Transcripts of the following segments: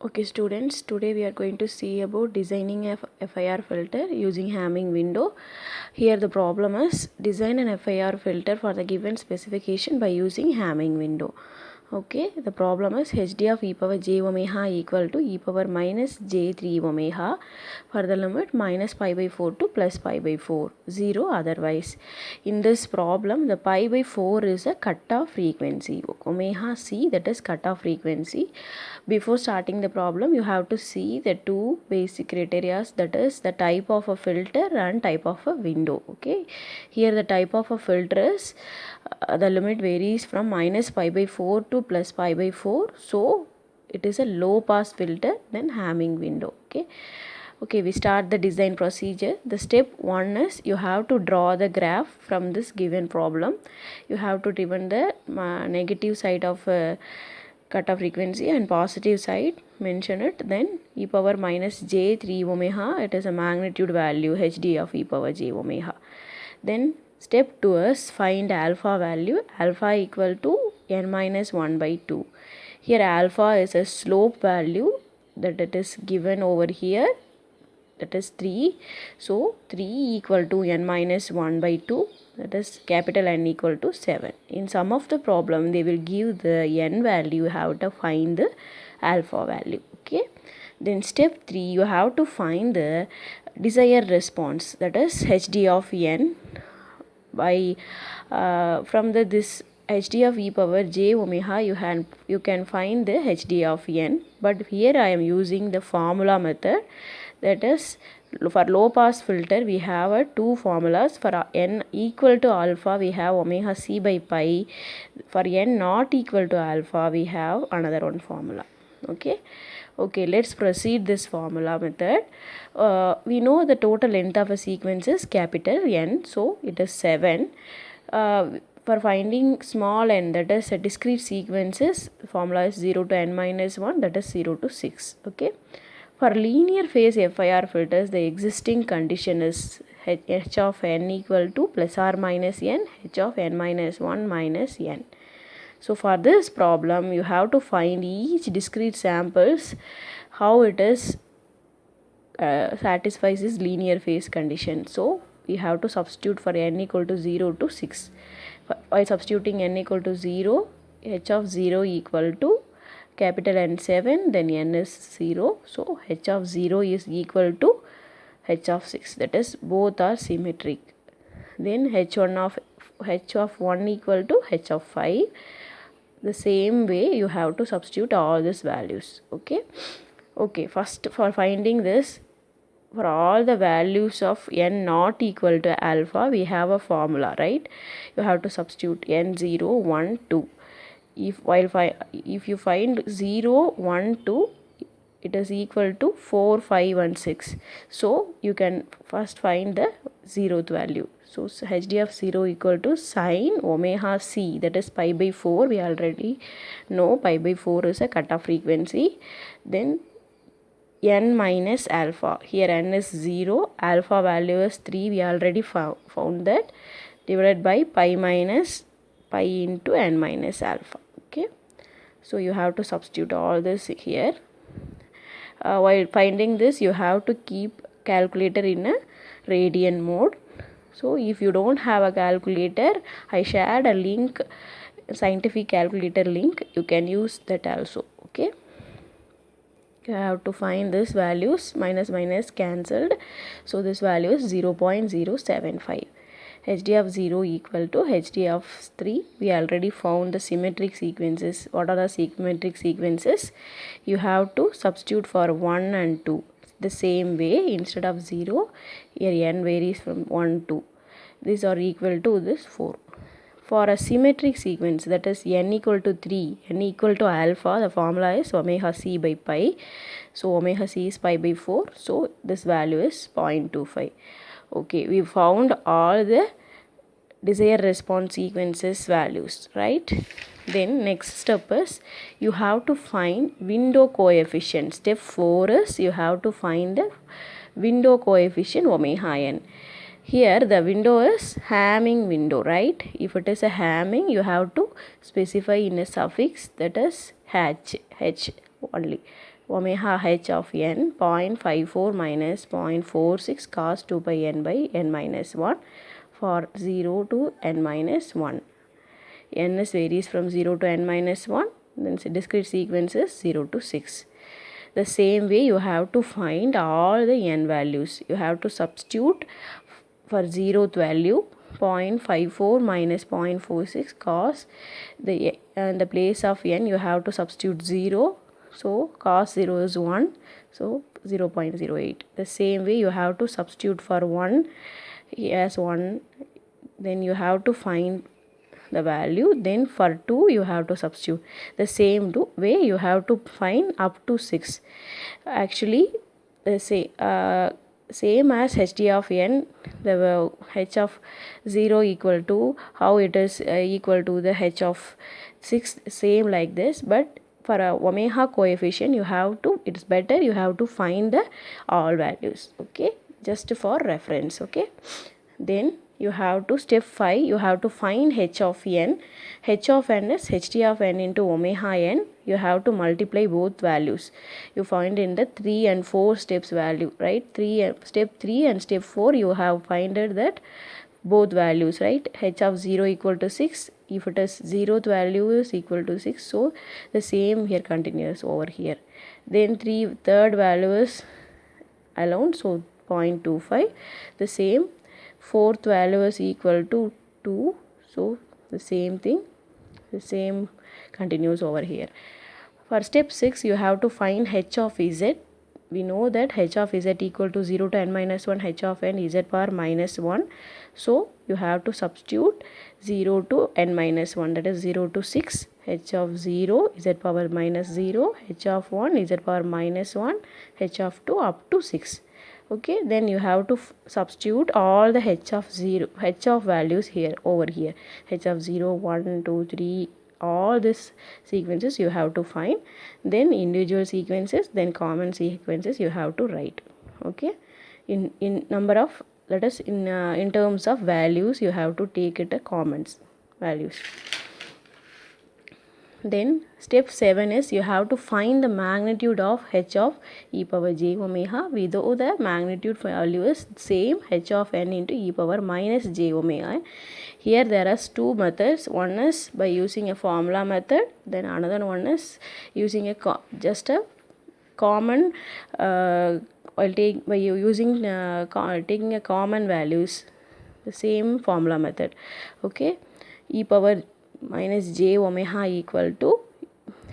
Okay students, today we are going to see about designing a FIR filter using Hamming window. Here the problem is design an FIR filter for the given specification by using Hamming window. Okay, the problem is hd of e power j omega equal to e power minus j3 omega for the limit minus pi by 4 to plus pi by 4, 0 otherwise. In this problem, the pi by 4 is a cutoff frequency, omega c, that is cutoff frequency. Before starting the problem, you have to see the two basic criteria, that is the type of a filter and type of a window. Okay, here the type of a filter is the limit varies from minus pi by 4 to plus pi by 4, so it is a low pass filter, then Hamming window. Okay, we start the design procedure. The step 1 is you have to draw the graph from this given problem. You have to define the negative side of cutoff frequency and positive side, mention it. Then e power minus j3 omega, it is a magnitude value hd of e power j omega. Then step 2 is find alpha value, alpha equal to n minus 1 by 2. Here alpha is a slope value that it is given over here, that is 3. So 3 equal to n minus 1 by 2, that is capital N equal to 7. In some of the problem they will give the n value, you have to find the alpha value. Okay, then step 3 you have to find the desired response, that is hd of n by from the this hd of e power j omega you can find the hd of n, but here I am using the formula method, that is for low pass filter we have two formulas. For n equal to alpha we have omega c by pi, for n not equal to alpha we have another one formula. Okay, let's proceed this formula method. We know the total length of a sequence is capital N, so it is 7. For finding small n, that is a discrete sequences, the formula is 0 to n minus 1, that is 0 to 6. Okay, for linear phase FIR filters, the existing condition is h of n equal to plus or minus n, h of n minus 1 minus n. So for this problem you have to find each discrete samples how it is satisfies this linear phase condition. So we have to substitute for n equal to 0 to 6. By substituting n equal to 0, h of 0 equal to capital N 7, then n is 0, so h of 0 is equal to h of 6, that is both are symmetric. Then h of 1 equal to h of 5. The same way you have to substitute all these values. Okay, first for finding this, for all the values of n not equal to alpha we have a formula, right? You have to substitute n0 1 2. If you find 0 1 2, it is equal to 4 5 and 6, so you can first find the 0th value. So hd of 0 equal to sine omega c, that is pi by 4. We already know pi by 4 is a cutoff frequency. Then n minus alpha, here n is 0, alpha value is 3, we already found that, divided by pi minus pi into n minus alpha. Okay, so you have to substitute all this here. While finding this you have to keep calculator in a radian mode. So if you don't have a calculator, I shared a link, scientific calculator link, you can use that also. Okay, you have to find this values, minus minus cancelled, so this value is 0.075. hd of 0 equal to hd of 3. We already found the symmetric sequences. What are the symmetric sequences? You have to substitute for 1 and 2. The same way, instead of 0, here n varies from 1 to, these are equal to this 4. For a symmetric sequence, that is n equal to 3, n equal to alpha, the formula is omega c by pi. So omega c is pi by 4, so this value is 0.25. Okay, we found all the desired response sequences values, right? Then next step is you have to find window coefficient. Step 4 is you have to find the window coefficient omega n. Here the window is Hamming window, right? If it is a Hamming, you have to specify in a suffix, that is h only. omega h of n 0.54 minus 0.46 cos 2 pi n by n minus 1 for 0 to n minus 1. N is varies from 0 to n minus 1, then discrete sequence is 0 to 6. The same way you have to find all the n values. You have to substitute for 0th value 0.54 minus 0.46 cos in the place of n you have to substitute 0. So cos 0 is 1, so 0.08. The same way you have to substitute for 1 as 1, then you have to find the value, then for 2 you have to substitute. The same way you have to find up to 6. Actually same as ht of n, the h of 0 equal to how it is equal to the h of 6, same like this, but for a omega coefficient you have to, it's better you have to find the all values, okay, just for reference, okay. Then you have to step 5, you have to find h of n. H of n is ht of n into omega n. You have to multiply both values. You find in the 3 and 4 steps value, right? Step 3 and step 4 you have finded that both values, right? H of 0 equal to 6. If it is 0th value is equal to 6, so the same here continues over here. Then third value is alone, so 0.25. The same fourth value is equal to 2, so the same thing, the same continues over here. For step 6 you have to find h of z. We know that h of z equal to 0 to n minus 1 h of n z power minus 1, so you have to substitute 0 to n minus 1, that is 0 to 6, h of 0 z power minus 0, h of 1 z power minus 1, h of 2 up to 6. Okay, then you have to substitute all the h of values here over here, h of 0, 1, 2, 3, all these sequences you have to find, then individual sequences, then common sequences you have to write, okay. In number of, let us in terms of values you have to take it a commons values. Then step 7 is you have to find the magnitude of h of e power j omega, though the magnitude value is same, h of n into e power minus j omega. Here there are two methods. One is by using a formula method, then another one is using just a common taking a common values, the same formula method, okay. E power minus j omega equal to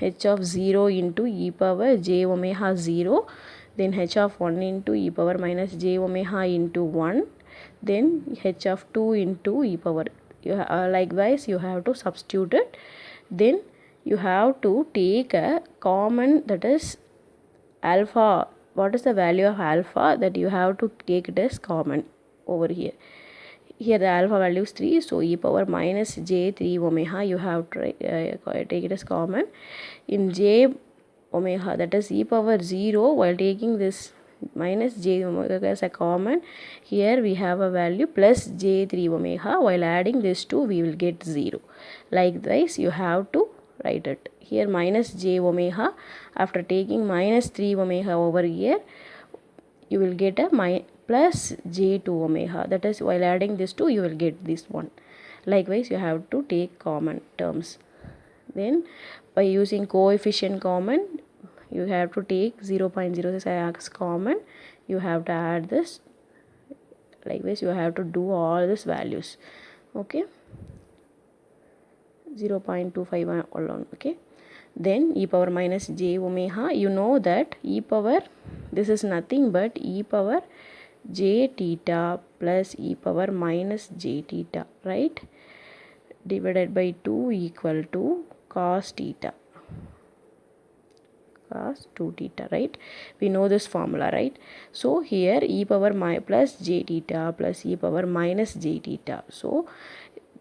h of 0 into e power j omega 0, then h of 1 into e power minus j omega into 1, then h of 2 into e power. Likewise you have to substitute it. Then you have to take a common, that is alpha. What is the value of alpha, that you have to take it as common over here. Here the alpha value is 3, so e power minus j 3 omega you have to take it as common. In j omega, that is e power 0, while taking this minus j omega as a common, here we have a value plus j 3 omega, while adding this 2 we will get 0. Likewise you have to write it. Here minus j omega, after taking minus 3 omega over here, you will get a plus j2 omega, that is while adding this 2 you will get this one. Likewise you have to take common terms. Then by using coefficient common, you have to take 0.06 as common, you have to add this. Likewise you have to do all these values, okay. 0.25 alone, okay. Then e power minus j omega, you know that e power, this is nothing but e power j theta plus e power minus j theta, right, divided by 2 equal to cos theta, cos 2 theta, right. We know this formula, right. So here e power plus j theta plus e power minus j theta, so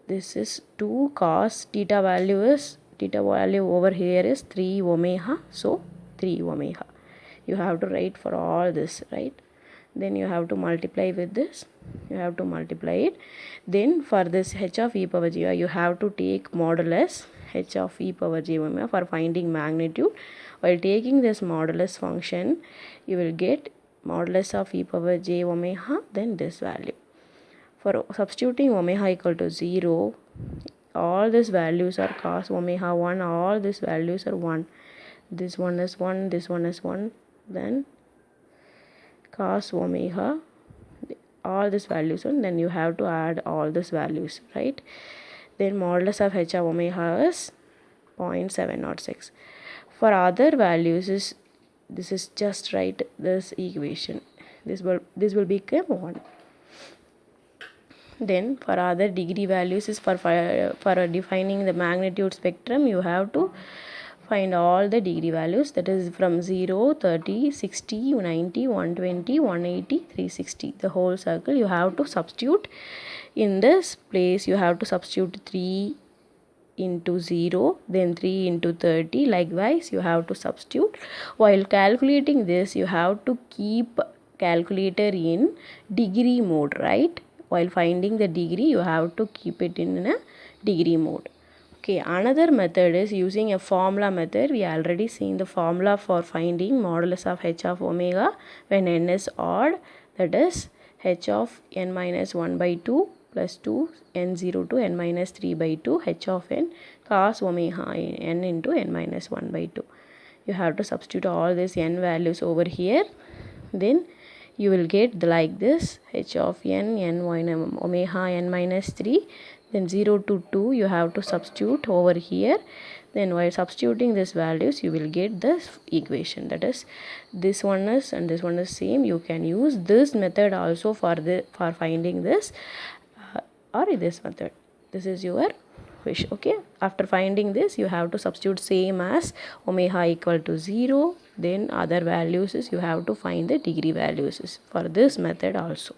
this is 2 cos theta value is, theta value over here is 3 omega, so 3 omega you have to write for all this, right. Then you have to multiply with this, you have to multiply it. Then for this h of e power j, you have to take modulus h of e power j omega for finding magnitude. While taking this modulus function, you will get modulus of e power j omega, then this value. For substituting omega equal to 0, all these values are cos omega 1, all these values are 1. This one is 1, this one is 1, then cos omega, all these values, and then you have to add all these values, right? Then modulus of h of omega is 0.706. For other values, this is just write this equation. This will become 1. Then for other degree values is for defining the magnitude spectrum, you have to find all the degree values, that is from 0, 30, 60, 90, 120, 180, 360. The whole circle you have to substitute. In this place you have to substitute 3 into 0, then 3 into 30. Likewise you have to substitute. While calculating this, you have to keep calculator in degree mode, right? While finding the degree, you have to keep it in a degree mode. Okay, another method is using a formula method. We already seen the formula for finding modulus of h of omega when n is odd, that is h of n minus 1 by 2 plus 2 n0 to n minus 3 by 2 h of n cos omega n into n minus 1 by 2. You have to substitute all these n values over here. Then you will get like this, h of n omega n minus 3, then 0 to 2 you have to substitute over here. Then while substituting these values, you will get this equation, that is this one is and this one is same. You can use this method also for finding this or this method. This is your wish. Okay, after finding this, you have to substitute same as omega equal to 0. Then other values is you have to find the degree values for this method also.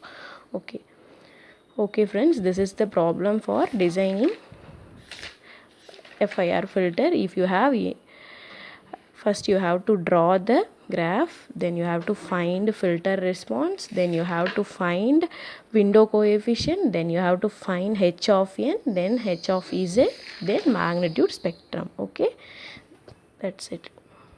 Okay friends, this is the problem for designing FIR filter. If you have, first you have to draw the graph, then you have to find filter response, then you have to find window coefficient, then you have to find h of n, then h of z, then magnitude spectrum. Okay, that's it.